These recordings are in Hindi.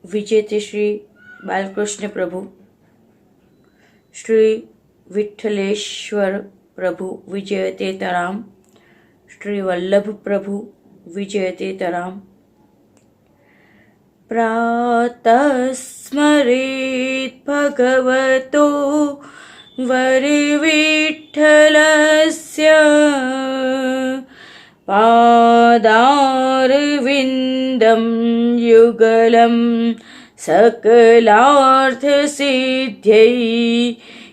विजेते श्री बालकृष्ण प्रभु, श्री विठ्ठलेश्वर प्रभु विजयते तराम, श्री वल्लभ प्रभु विजयते तराम। प्रातः स्मरेत् भगवतो वरविठ्ठलस्य, पादारविन्दं युगलं सकलार्थसिद्ध्यै,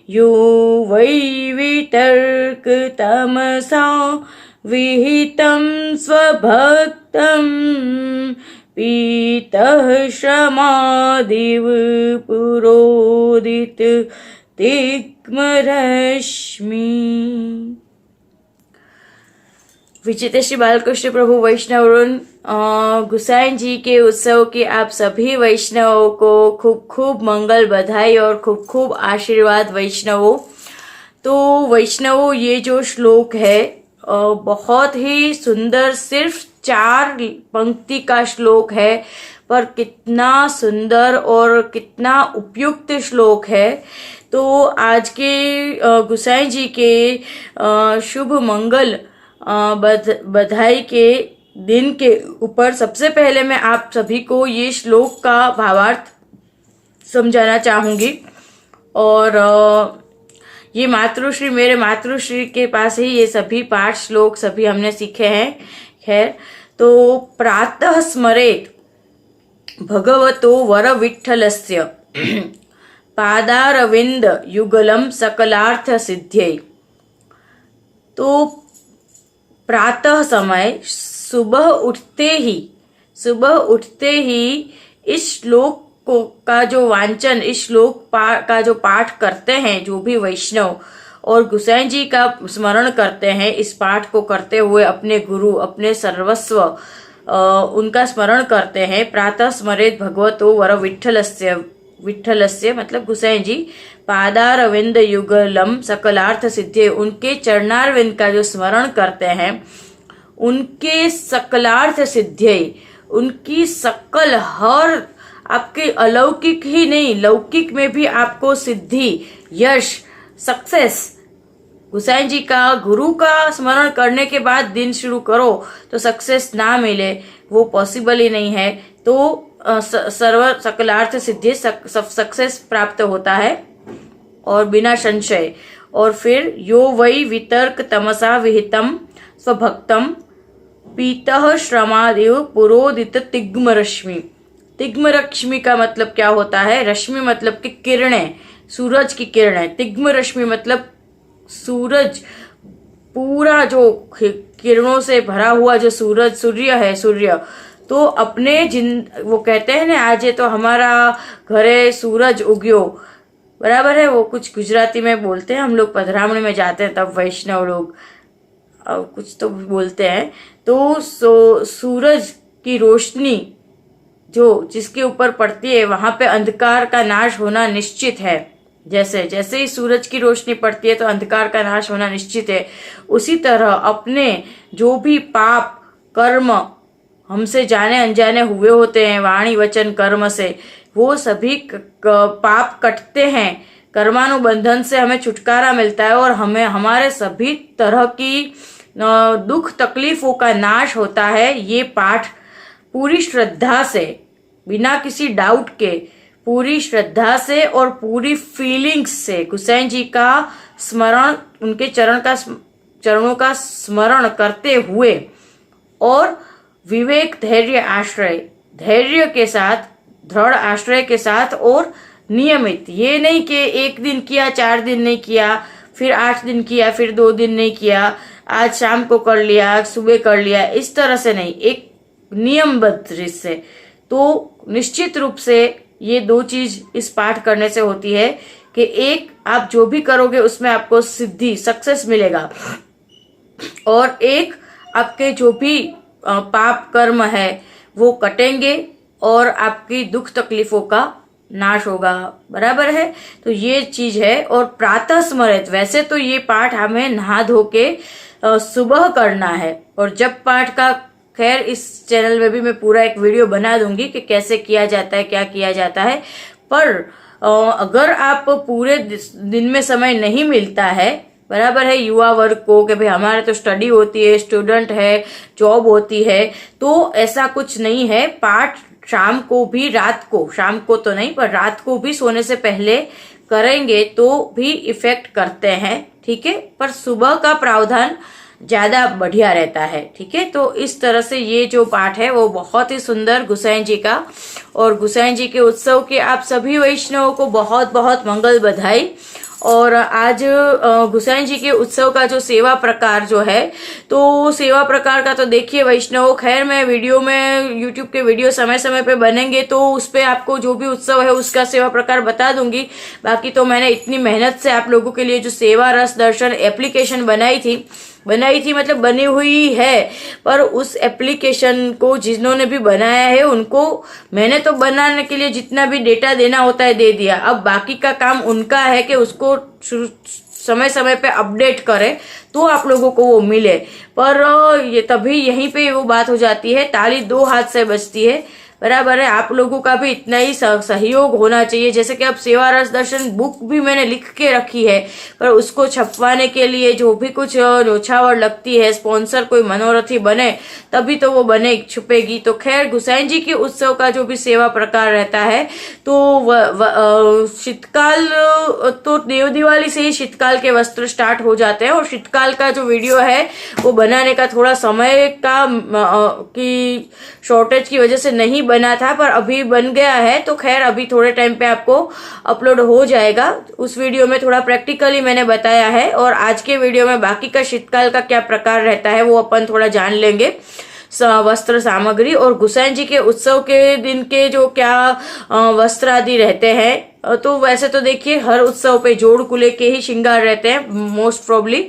यो वै वितर्कतमसा विहितं स्वभक्तं, पीतः श्रमादिव पुरोदित तिग्मरश्मि। विजेते श्री बालकृष्ण प्रभु वैष्णव गुसाइन जी के उत्सव की आप सभी वैष्णवों को खूब खूब मंगल बधाई और खूब खूब आशीर्वाद वैष्णवों। तो वैष्णवों, ये जो श्लोक है बहुत ही सुंदर, सिर्फ 4 पंक्ति का श्लोक है, पर कितना सुंदर और कितना उपयुक्त श्लोक है। तो आज के गुसाई जी के शुभ मंगल बधाई के दिन के ऊपर सबसे पहले मैं आप सभी को ये श्लोक का भावार्थ समझाना चाहूंगी। और ये मातृश्री, मेरे मातृश्री के पास ही ये सभी पाठ श्लोक सभी हमने सीखे हैं। खैर, तो प्रातः स्मरेत भगवतो वर विठ्ठलस्य, पादारविंद युगलम सकलार्थ सिद्ध्यै। तो प्रातः समय, सुबह उठते ही इस श्लोक का जो वांचन, इस श्लोक का जो पाठ करते हैं जो भी वैष्णव, और गुसाई जी का स्मरण करते हैं, इस पाठ को करते हुए अपने गुरु, अपने सर्वस्व उनका स्मरण करते हैं। प्रातः स्मरेत भगवतो वर विठ्ठलस्य मतलब गुसाई जी, पादारविंद युगलम सकलार्थ सिद्धे, उनके चरणारविंद का जो स्मरण करते हैं, उनके सकलार्थ सिद्धे, उनकी सकल हर आपके अलौकिक ही नहीं, लौकिक में भी आपको सिद्धि, यश, सक्सेस, गुसाई जी का, गुरु का स्मरण करने के बाद दिन शुरू करो तो सक्सेस ना मिले, वो पॉसिबल ही नहीं है। तो सर्व सकलार्थ सिद्धि, सक्सेस प्राप्त होता है और बिना संशय। और फिर यो वै वितर्क तमसा विहितम स्वभक्तम, पीतः श्रमादेव पुरोदित तिग्म रश्मि। तिग्म रश्मि का मतलब क्या होता है? रश्मि मतलब कि किरणें, सूरज की किरणें। तिग्म रश्मि मतलब सूरज, पूरा जो किरणों से भरा हुआ जो सूरज, सूर्य है, सूर्य तो अपने वो कहते हैं ना, आज ये तो हमारा घरे सूरज उग्यो, बराबर है। वो कुछ गुजराती में बोलते हैं, हम लोग पधरामणी में जाते हैं तब वैष्णव लोग कुछ तो बोलते हैं। तो सूरज की रोशनी जो जिसके ऊपर पड़ती है, वहां पे अंधकार का नाश होना निश्चित है। जैसे जैसे ही सूरज की रोशनी पड़ती है तो अंधकार का नाश होना निश्चित है। उसी तरह अपने जो भी पाप कर्म हमसे जाने अनजाने हुए होते हैं, वाणी वचन कर्म से, वो सभी पाप कटते हैं, कर्मानुबंधन से हमें छुटकारा मिलता है और हमें हमारे सभी तरह की दुख तकलीफों का नाश होता है। ये पाठ पूरी श्रद्धा से, बिना किसी डाउट के, पूरी श्रद्धा से और पूरी फीलिंग्स से गुसाई जी का स्मरण, उनके चरणों का स्मरण करते हुए और विवेक, धैर्य, आश्रय, धैर्य के साथ, दृढ़ आश्रय के साथ और नियमित, ये नहीं कि एक दिन किया, 4 दिन नहीं किया, फिर 8 दिन किया, फिर 2 दिन नहीं किया, आज शाम को कर लिया, आज सुबह कर लिया, इस तरह से नहीं, एक नियमबद्ध से। तो निश्चित रूप से ये 2 चीज इस पाठ करने से होती है कि एक, आप जो भी करोगे उसमें आपको सिद्धि, सक्सेस मिलेगा, और एक, आपके जो भी पाप कर्म है वो कटेंगे और आपकी दुख तकलीफों का नाश होगा, बराबर है। तो ये चीज है। और प्रातः स्मरित, वैसे तो ये पाठ हमें नहा धो के सुबह करना है, और जब पाठ का खैर इस चैनल में भी मैं पूरा एक वीडियो बना दूंगी कि कैसे किया जाता है, क्या किया जाता है। पर अगर आप पूरे दिन में समय नहीं मिलता है, बराबर है, युवा वर्ग को कि भाई हमारे तो स्टडी होती है, स्टूडेंट है, जॉब होती है, तो ऐसा कुछ नहीं है। पाठ शाम को भी, रात को, शाम को तो नहीं पर रात को भी सोने से पहले करेंगे तो भी इफेक्ट करते हैं, ठीक है। पर सुबह का प्रावधान ज्यादा बढ़िया रहता है, ठीक है। तो इस तरह से ये जो पाठ है वो बहुत ही सुंदर गुसाई जी का, और गुसाई जी के उत्सव के आप सभी वैष्णवों को बहुत बहुत मंगल बधाई। और आज गुसाई जी के उत्सव का जो सेवा प्रकार जो है, तो सेवा प्रकार का तो देखिए वैष्णव, खैर मैं वीडियो में, यूट्यूब के वीडियो समय समय पे बनेंगे तो उस पे आपको जो भी उत्सव है उसका सेवा प्रकार बता दूंगी। बाकी तो मैंने इतनी मेहनत से आप लोगों के लिए जो सेवा रस दर्शन एप्लीकेशन बनाई थी मतलब बनी हुई है, पर उस एप्लीकेशन को जिन्होंने भी बनाया है उनको मैंने तो बनाने के लिए जितना भी डेटा देना होता है दे दिया। अब बाकी का काम उनका है कि उसको समय समय पे अपडेट करें तो आप लोगों को वो मिले। पर ये तभी यहीं पे वो बात हो जाती है, ताली दो हाथ से बजती है, बराबर है। आप लोगों का भी इतना ही सहयोग होना चाहिए। जैसे कि अब सेवा रस दर्शन बुक भी मैंने लिख के रखी है, पर उसको छपवाने के लिए जो भी कुछ न्योछावर लगती है, स्पॉन्सर कोई मनोरथी बने तभी तो वो बने, छुपेगी। तो खैर गुसाई जी के उत्सव का जो भी सेवा प्रकार रहता है, तो शीतकाल, तो देव दिवाली से ही शीतकाल के वस्त्र स्टार्ट हो जाते हैं, और शीतकाल का जो वीडियो है वो बनाने का थोड़ा समय का की शॉर्टेज की वजह से नहीं बना था, पर अभी बन गया है। तो खैर अभी थोड़े टाइम पे आपको अपलोड हो जाएगा। उस वीडियो में थोड़ा प्रैक्टिकली मैंने बताया है, और आज के वीडियो में बाकी का शीतकाल का क्या प्रकार रहता है वो अपन थोड़ा जान लेंगे, वस्त्र सामग्री। और गुसाई जी के उत्सव के दिन के जो क्या वस्त्र आदि रहते हैं, तो वैसे तो देखिए हर उत्सव पे जोड़ कुल्हे के ही श्रृंगार रहते हैं मोस्ट प्रोबली।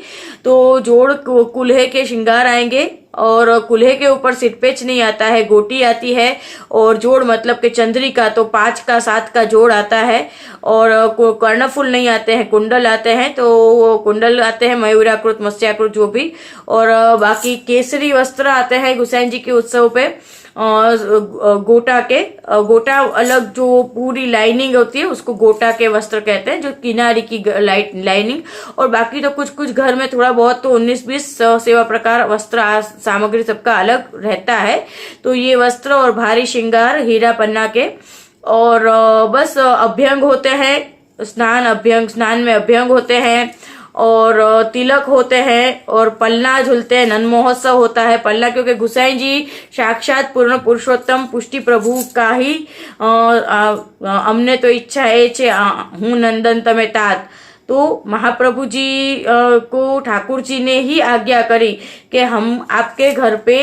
तो जोड़ कुल्हे के श्रृंगार आएंगे, और कुल्हे के ऊपर सिरपेच नहीं आता है, गोटी आती है। और जोड़ मतलब के चंद्रिका तो 5 का 7 का जोड़ आता है, और कर्णफुल नहीं आते हैं, कुंडल आते हैं। तो कुंडल आते हैं मयूराकृत, मत्स्याकृत जो भी, और बाकी केसरी वस्त्र आते हैं गुसाई जी के उत्सव पे। गोटा के, गोटा अलग जो पूरी लाइनिंग होती है उसको गोटा के वस्त्र कहते हैं, जो किनारी की लाइनिंग। और बाकी तो कुछ कुछ घर में थोड़ा बहुत तो 19-20 सेवा प्रकार वस्त्र सामग्री सबका अलग रहता है। तो ये वस्त्र और भारी श्रृंगार हीरा पन्ना के, और बस अभ्यंग होते हैं, स्नान में अभ्यंग होते हैं, और तिलक होते हैं, और पलना झूलते हैं। नन महोत्सव होता है पलना, क्योंकि गुसाई जी साक्षात पूर्ण पुरुषोत्तम पुष्टि प्रभु का ही हमने तो इच्छा है हूँ नंदन तमे तात। तो महाप्रभु जी को ठाकुर जी ने ही आज्ञा करी कि हम आपके घर पे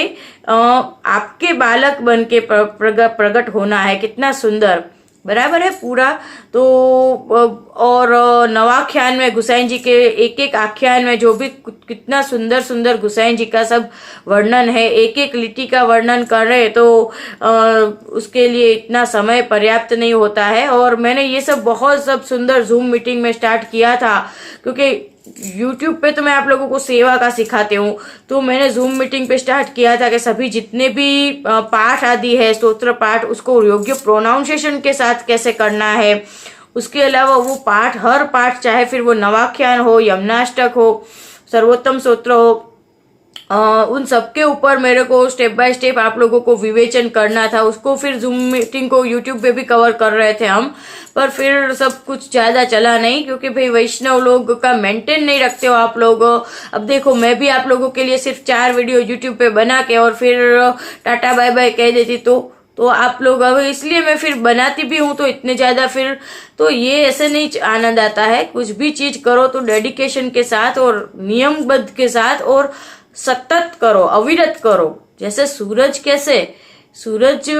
आपके बालक बन के प्रकट होना है। कितना सुंदर, बराबर है पूरा। तो और नवाख्यान में गुसाई जी के एक एक आख्यान में जो भी कितना सुंदर सुंदर गुसाई जी का सब वर्णन है, एक एक लिटि का वर्णन कर रहे, तो उसके लिए इतना समय पर्याप्त नहीं होता है। और मैंने ये सब बहुत सब सुंदर जूम मीटिंग में स्टार्ट किया था, क्योंकि YouTube पे तो मैं आप लोगों को सेवा का सिखाती हूँ, तो मैंने जूम मीटिंग पे स्टार्ट किया था कि सभी जितने भी पाठ आदि है, स्तोत्र पाठ, उसको योग्य प्रोनाउंसिएशन के साथ कैसे करना है। उसके अलावा वो पाठ, हर पाठ, चाहे फिर वो नवाख्यान हो, यमुनाष्टक हो, सर्वोत्तम स्तोत्र हो, उन सबके ऊपर मेरे को स्टेप बाय स्टेप आप लोगों को विवेचन करना था। उसको फिर जूम मीटिंग को यूट्यूब पे भी कवर कर रहे थे हम, पर फिर सब कुछ ज्यादा चला नहीं, क्योंकि भाई वैष्णव लोग का मेंटेन नहीं रखते हो आप लोग। अब देखो मैं भी आप लोगों के लिए सिर्फ 4 वीडियो यूट्यूब पे बना के और फिर टाटा बाय बाय कह देती, तो आप लोग, अब इसलिए मैं फिर बनाती भी हूँ तो इतने ज्यादा फिर तो ये ऐसे नहीं आनंद आता है। कुछ भी चीज करो तो डेडिकेशन के साथ और नियमबद्ध के साथ और सतत करो, अविरत करो। जैसे सूरज, कैसे सूरज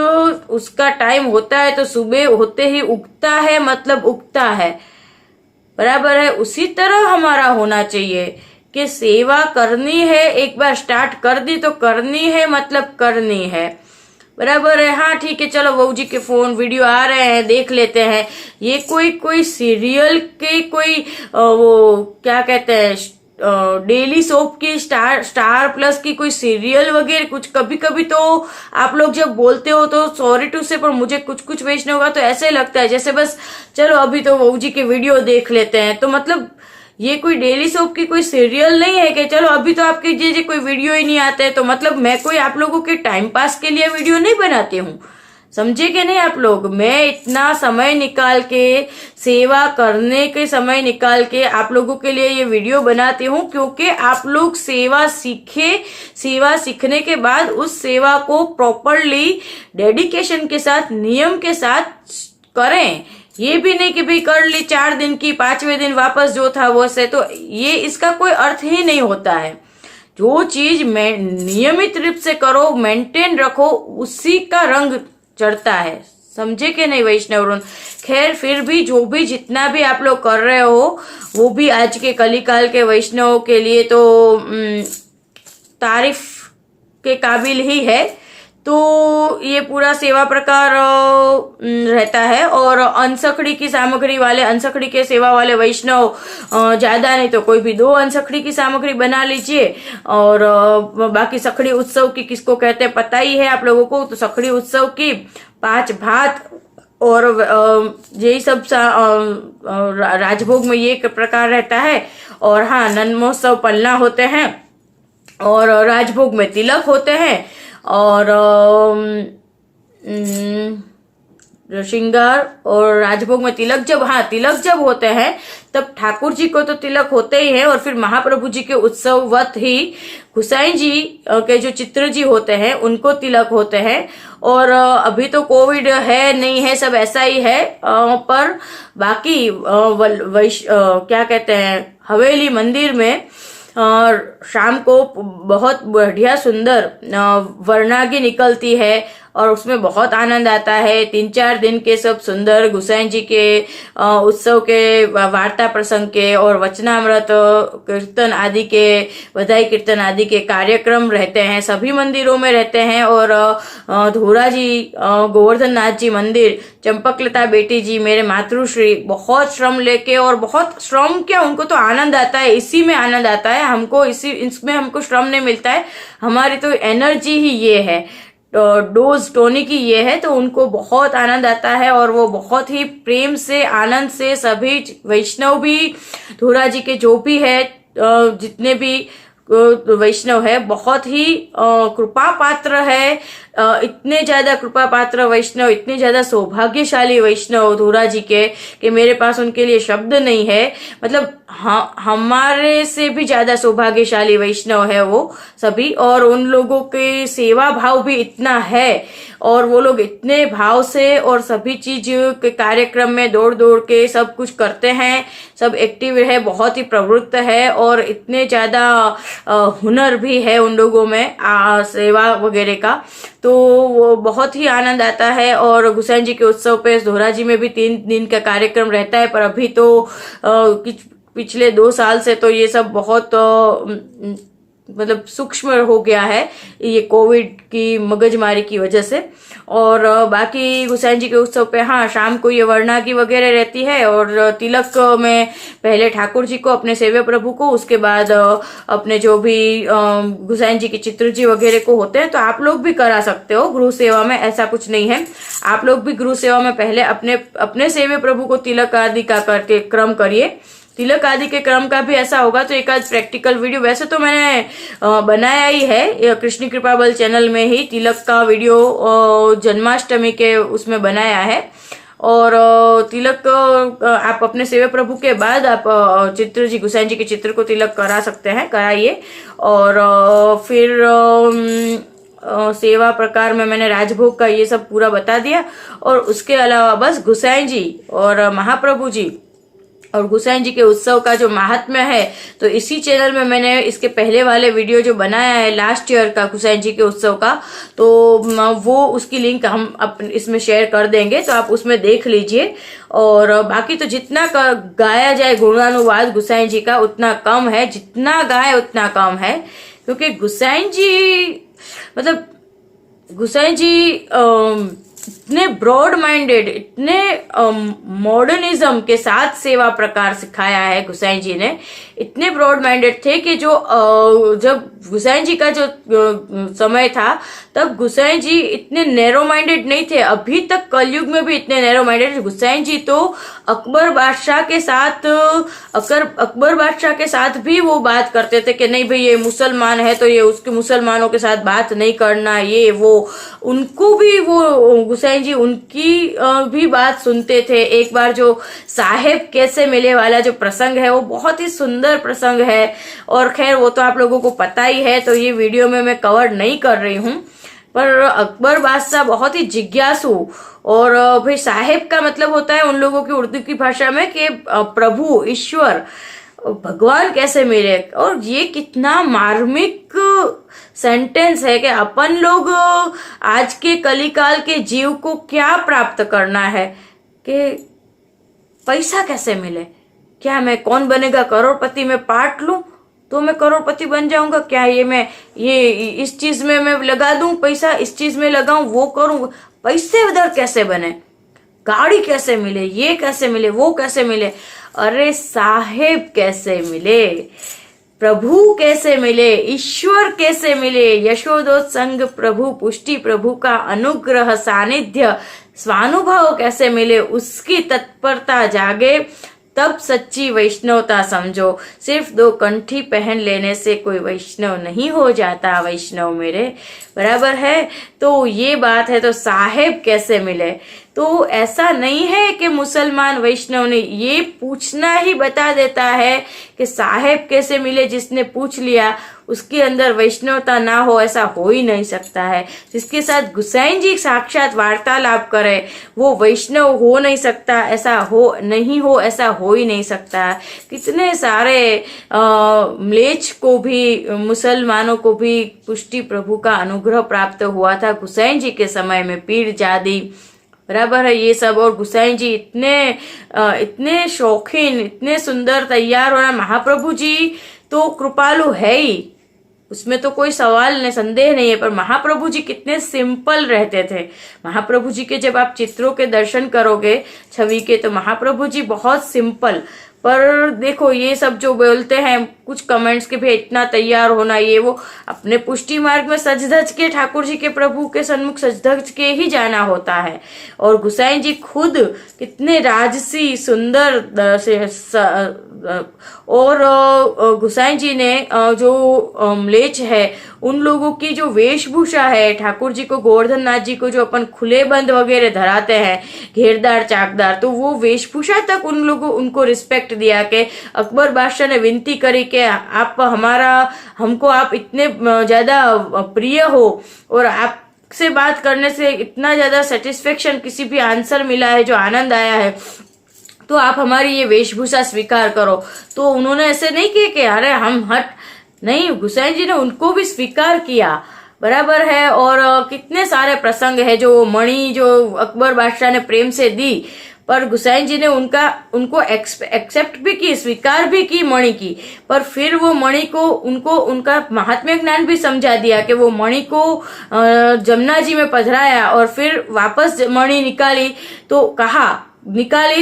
उसका टाइम होता है तो सुबह होते ही उगता है, मतलब उगता है, बराबर है। उसी तरह हमारा होना चाहिए कि सेवा करनी है, एक बार स्टार्ट कर दी तो करनी है, मतलब करनी है, बराबर है। हाँ ठीक है, चलो बहू जी के फोन वीडियो आ रहे हैं, देख लेते हैं। ये कोई सीरियल के कोई वो क्या कहते हैं डेली सोप की स्टार प्लस की कोई सीरियल वगैरह कुछ, कभी कभी तो आप लोग जब बोलते हो तो सॉरी टू से, पर मुझे कुछ कुछ वैष्णव का तो ऐसे लगता है जैसे बस चलो अभी तो बहू जी के वीडियो देख लेते हैं। तो मतलब ये कोई डेली सोप की कोई सीरियल नहीं है कि चलो अभी तो आपके जी कोई वीडियो ही नहीं आते है, तो मतलब मैं कोई आप लोगों के टाइम पास के लिए वीडियो नहीं बनाती हूँ, समझे कि नहीं आप लोग। मैं इतना समय निकाल के, सेवा करने के समय निकाल के आप लोगों के लिए ये वीडियो बनाती हूँ, क्योंकि आप लोग सेवा सीखे, सेवा सीखने के बाद उस सेवा को प्रॉपरली डेडिकेशन के साथ, नियम के साथ करें। ये भी नहीं कि भाई कर ली 4 दिन की, 5वें दिन वापस जो था वो से, तो ये इसका कोई अर्थ ही नहीं होता है। जो चीज में नियमित रूप से करो, मेंटेन रखो, उसी का रंग चढ़ता है, समझे कि नहीं वैष्णव। खैर फिर भी जो भी जितना भी आप लोग कर रहे हो वो भी आज के कलिकाल के वैष्णव के लिए तो तारीफ के काबिल ही है। तो ये पूरा सेवा प्रकार रहता है। और अनसखड़ी की सामग्री वाले, अनसखड़ी के सेवा वाले वैष्णव ज्यादा नहीं तो कोई भी 2 अनसखड़ी की सामग्री बना लीजिए। और बाकी सखड़ी उत्सव की किसको कहते हैं पता ही है आप लोगों को, तो सखड़ी उत्सव की 5 भात और यही सब राजभोग में ये प्रकार रहता है। और हाँ, नन महोत्सव पलना होते हैं और राजभोग में तिलक होते हैं। और श्रृंगार और राजभोग में तिलक जब, हाँ तिलक जब होते हैं तब ठाकुर जी को तो तिलक होते ही है। और फिर महाप्रभु जी के उत्सववत ही गुसाई जी के जो चित्र जी होते हैं उनको तिलक होते हैं। और अभी तो कोविड है नहीं है, सब ऐसा ही है। पर बाकी क्या कहते हैं, हवेली मंदिर में शाम को बहुत बढ़िया सुंदर वरनागी निकलती है और उसमें बहुत आनंद आता है। 3-4 दिन के सब सुंदर गुसाई जी के उत्सव के, वार्ता प्रसंग के और वचनामृत कीर्तन आदि के, बधाई कीर्तन आदि के कार्यक्रम रहते हैं, सभी मंदिरों में रहते हैं। और धोरा जी, गोवर्धन नाथ जी मंदिर, चंपकलता बेटी जी मेरे मातृश्री बहुत श्रम लेके, और बहुत श्रम क्या, उनको तो आनंद आता है, इसी में आनंद आता है। हमको इसमें हमको श्रम नहीं मिलता है, हमारी तो एनर्जी ही ये है, डोज टोनिक की ये है, तो उनको बहुत आनंद आता है। और वो बहुत ही प्रेम से, आनंद से सभी वैष्णव भी, धोरा जी के जो भी है, जितने भी वैष्णव है, बहुत ही कृपा पात्र है। इतने ज्यादा कृपा पात्र वैष्णव, इतने ज्यादा सौभाग्यशाली वैष्णव धोरा जी के कि मेरे पास उनके लिए शब्द नहीं है। मतलब हमारे से भी ज्यादा सौभाग्यशाली वैष्णव है वो सभी। और उन लोगों के सेवा भाव भी इतना है, और वो लोग इतने भाव से और सभी चीज के कार्यक्रम में दौड़ दौड़ के सब कुछ करते हैं, सब एक्टिव है, बहुत ही प्रवृत्त है। और इतने ज्यादा हुनर भी है उन लोगों में सेवा वगैरह का, तो वो बहुत ही आनंद आता है। और गुसाई जी के उत्सव पे धोरा जी में भी 3 दिन का कार्यक्रम रहता है। पर अभी तो पिछले 2 साल से तो ये सब बहुत मतलब सूक्ष्म हो गया है, ये कोविड की मगजमारी की वजह से। और बाकी गुसाई जी के उत्सव पे हाँ, शाम को ये वरनागी वगैरह रहती है। और तिलक में पहले ठाकुर जी को, अपने सेव्य प्रभु को, उसके बाद अपने जो भी गुसाई जी के चित्र जी वगैरह को होते हैं। तो आप लोग भी करा सकते हो गृह सेवा में, ऐसा कुछ नहीं है। आप लोग भी गृह सेवा में पहले अपने सेव्य प्रभु को तिलक आदि का करके क्रम करिए। तिलक आदि के क्रम का भी ऐसा होगा तो एक आध प्रैक्टिकल वीडियो वैसे तो मैंने बनाया ही है, कृष्ण कृपा बल चैनल में ही तिलक का वीडियो जन्माष्टमी के उसमें बनाया है। और तिलक आप अपने सेवा प्रभु के बाद आप चित्र जी, गुसाई जी के चित्र को तिलक करा सकते हैं, कराइए। और फिर सेवा प्रकार में मैंने राजभोग का ये सब पूरा बता दिया। और उसके अलावा बस गुसाई जी और महाप्रभु जी और गुसाई जी के उत्सव का जो महात्म्य है, तो इसी चैनल में मैंने इसके पहले वाले वीडियो जो बनाया है लास्ट ईयर का गुसाई जी के उत्सव का, तो वो उसकी लिंक हम इसमें शेयर कर देंगे, तो आप उसमें देख लीजिए। और बाकी तो जितना गाया जाए गुणानुवाद गुसाई जी का उतना कम है, जितना गाए उतना कम है। क्योंकि गुसाई जी मतलब गुसाई जी इतने ब्रॉड माइंडेड, इतने मॉडर्निज्म के साथ सेवा प्रकार सिखाया है गुसाई जी ने, इतने ब्रॉड माइंडेड थे कि जो जब गुसाई जी का जो समय था तब गुसाई जी इतने नैरो माइंडेड नहीं थे। अभी तक कलयुग में भी इतने नैरो माइंडेड। गुसाई जी तो अकबर बादशाह के साथ भी वो बात करते थे कि नहीं भाई ये मुसलमान है तो ये उसके मुसलमानों के साथ बात नहीं करना, ये वो उनको भी वो गुसाई जी उनकी भी बात सुनते थे। एक बार जो साहेब कैसे मिले वाला जो प्रसंग है वो बहुत ही सुंदर प्रसंग है, और खैर वो तो आप लोगों को पता ही है तो ये वीडियो में मैं कवर नहीं कर रही हूँ। पर अकबर बादशाह बहुत ही जिज्ञासु, और भाई साहेब का मतलब होता है उन लोगों की उर्दू की भाषा में कि प्रभु, ईश्वर, भगवान कैसे मिले। और ये कितना मार्मिक सेंटेंस है कि अपन लोग आज के कलिकाल के जीव को क्या प्राप्त करना है कि पैसा कैसे मिले। क्या मैं कौन बनेगा करोड़पति में पार्ट लूं तो मैं करोड़पति बन जाऊंगा, क्या ये इस चीज में मैं लगा दूं पैसा, इस चीज में लगाऊं, वो करूं, पैसे उधर कैसे बने, गाड़ी कैसे मिले, ये कैसे मिले, वो कैसे मिले। अरे साहेब कैसे मिले, प्रभु कैसे मिले, ईश्वर कैसे मिले, यशोदोत्संग प्रभु, पुष्टि प्रभु का अनुग्रह, सानिध्य, स्वानुभव कैसे मिले, उसकी तत्परता जागे तब सच्ची वैष्णवता समझो। सिर्फ 2 कंठी पहन लेने से कोई वैष्णव नहीं हो जाता वैष्णव मेरे, बराबर है। तो ये बात है। तो साहेब कैसे मिले, तो ऐसा नहीं है कि मुसलमान वैष्णव ने, ये पूछना ही बता देता है कि साहेब कैसे मिले। जिसने पूछ लिया उसके अंदर वैष्णवता ना हो ऐसा हो ही नहीं सकता है। जिसके साथ गुसाई जी साक्षात वार्तालाप करे वो वैष्णव हो नहीं सकता, ऐसा हो ही नहीं सकता। कितने सारे म्लेच्छ को भी, मुसलमानों को भी पुष्टि प्रभु का अनुग्रह प्राप्त हुआ था गुसाई जी के समय में, पीर जादी, बराबर है ये सब। और गुसाई जी इतने शौकीन, इतने सुंदर तैयार होना। महाप्रभु जी तो कृपालु है ही, उसमें तो कोई सवाल नहीं, संदेह नहीं है। पर महाप्रभु जी कितने सिंपल रहते थे। महाप्रभु जी के जब आप चित्रों के दर्शन करोगे छवि के, तो महाप्रभु जी बहुत सिंपल। पर देखो ये सब जो बोलते हैं कुछ कमेंट्स के भी इतना तैयार होना, ये वो, अपने पुष्टि मार्ग में सज धज के ठाकुर जी के प्रभु के सन्मुख सज धज के ही जाना होता है। और गुसाई जी खुद कितने राजसी सुंदर और गुसाई जी ने जो म्लेच्छ है उन लोगों की जो वेशभूषा है, ठाकुर जी को, गोवर्धन नाथ जी को जो अपन खुले बंद वगैरह धराते हैं, घेरदार चाकदार, तो वो वेशभूषा तक उनको रिस्पेक्ट दिया कि अकबर बादशाह ने विनती करी कि हमको आप इतने ज्यादा प्रिय हो और आप से बात करने से इतना ज्यादा सेटिस्फेक्शन, किसी भी आंसर मिला है जो आनंद आया है, तो आप हमारी ये वेशभूषा स्वीकार करो। तो उन्होंने ऐसे नहीं किया कि अरे हम हट, नहीं, गुसाई जी ने उनको भी स्वीकार किया, बराबर है। और कितने सारे प्रसंग है जो मणि जो अकबर बादशाह ने प्रेम से दी, पर गुसाई जी ने उनको एक्सेप्ट भी की, स्वीकार भी की मणि की। पर फिर वो मणि को उनका महात्म्य ज्ञान भी समझा दिया कि वो मणि को जमुना जी में पधराया और फिर वापस मणि निकाली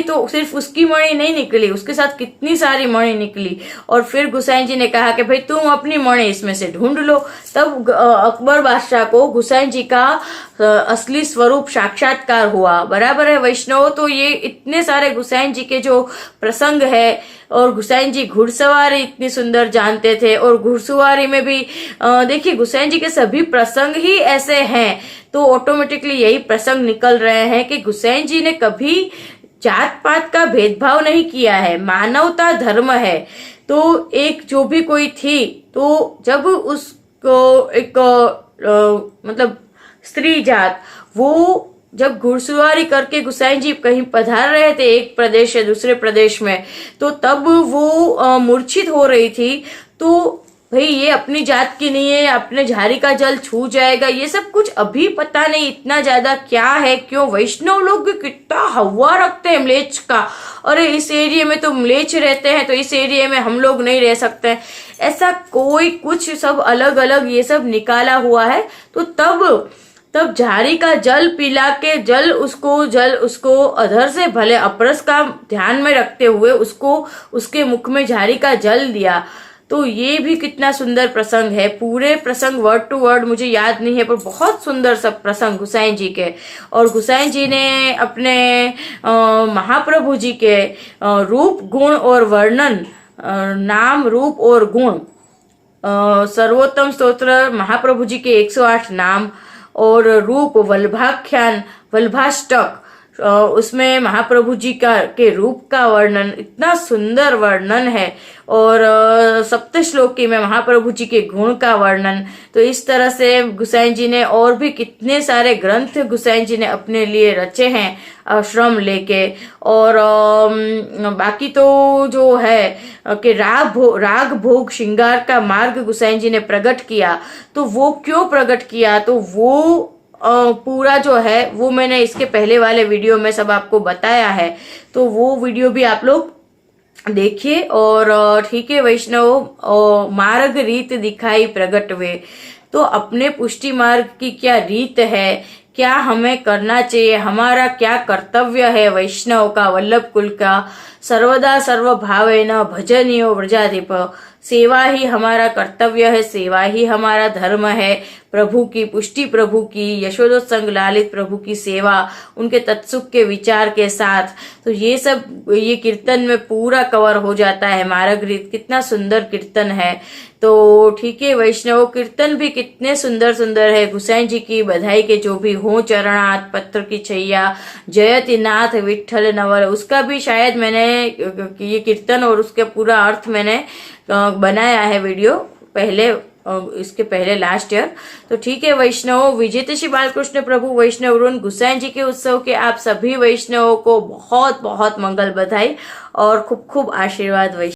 तो सिर्फ उसकी मणि नहीं निकली, उसके साथ कितनी सारी मणि निकली। और फिर गुसाई जी ने कहा कि भाई तुम अपनी मणि इसमें से ढूंढ लो। तब अकबर बादशाह को गुसाई जी का असली स्वरूप साक्षात्कार हुआ, बराबर है वैष्णव। तो ये इतने सारे गुसाई जी के जो प्रसंग है, और गुसाई जी घुड़सवारी इतनी सुंदर जानते थे, और घुड़सवारी में भी देखिए गुसाई जी के सभी प्रसंग ही ऐसे हैं, तो ऑटोमेटिकली यही प्रसंग निकल रहे हैं कि गुसाई जी ने कभी जात पात का भेदभाव नहीं किया है, मानवता धर्म है। तो एक जो भी कोई थी, तो जब उसको एक मतलब स्त्री जात, वो जब घुड़सवारी करके गुसाई जी कहीं पधार रहे थे एक प्रदेश से दूसरे प्रदेश में, तो तब वो मूर्छित हो रही थी। तो भाई ये अपनी जात की नहीं है, अपने झाड़ी का जल छू जाएगा, ये सब कुछ अभी पता नहीं इतना ज्यादा क्या है, क्यों वैष्णव लोग भी कितना हवा रखते हैं म्लेच्छ का। अरे इस एरिया में तो म्लेच्छ रहते हैं तो इस एरिया में हम लोग नहीं रह सकते, ऐसा कोई कुछ सब अलग अलग ये सब निकाला हुआ है। तो तब तब झाड़ी का जल पिला के जल उसको अधर से भले अपरस का ध्यान में रखते हुए उसको उसके मुख में झाड़ी का जल दिया। तो ये भी कितना सुंदर प्रसंग है। पूरे प्रसंग वर्ड टू वर्ड मुझे याद नहीं है, पर बहुत सुंदर सब प्रसंग गुसाई जी के। और गुसाई जी ने अपने महाप्रभु जी के रूप गुण और वर्णन, नाम रूप और गुण, सर्वोत्तम स्तोत्र महाप्रभु जी के 108 नाम और रूप वल्भाख्यान वल्भाष्टक, उसमें महाप्रभु जी के रूप का वर्णन, इतना सुंदर वर्णन है। और सप्तश्लोकी में महाप्रभु जी के गुण का वर्णन। तो इस तरह से गुसाई जी ने और भी कितने सारे ग्रंथ गुसाई जी ने अपने लिए रचे हैं श्रम लेके। और बाकी तो जो है कि राग भोग श्रृंगार का मार्ग गुसाई जी ने प्रकट किया। तो वो क्यों प्रकट किया, तो वो पूरा जो है वो मैंने इसके पहले वाले वीडियो में सब आपको बताया है। तो वो वीडियो भी आप लोग देखिए। और ठीक है वैष्णव, मार्ग रीत दिखाई प्रगट वे। तो अपने पुष्टि मार्ग की क्या रीत है, क्या हमें करना चाहिए, हमारा क्या कर्तव्य है वैष्णव का, वल्लभ कुल का, सर्वदा सर्वभावेन भजनीय व्रजाधिप। सेवा ही हमारा कर्तव्य है, सेवा ही हमारा धर्म है। प्रभु की पुष्टि, प्रभु की यशोदोत्संग लालित प्रभु की सेवा, उनके तत्सुख के विचार के साथ। तो ये सब ये कीर्तन में पूरा कवर हो जाता है। मार्ग रीत कितना सुंदर कीर्तन है। तो ठीक है वैष्णव, कीर्तन भी कितने सुंदर सुंदर है। गुसाई जी की बधाई के जो भी हो चरणात पत्र की छैया, जयति नाथ विठ्ठल नवर, उसका भी शायद मैंने ये कीर्तन और उसके पूरा अर्थ मैंने बनाया है वीडियो पहले, इसके पहले लास्ट ईयर। तो ठीक है वैष्णव, विजेता श्री बालकृष्ण प्रभु वैष्णव वृंद गुसाई जी के उत्सव के आप सभी वैष्णवों को बहुत बहुत मंगल बधाई और खूब खूब आशीर्वाद वैष्णव।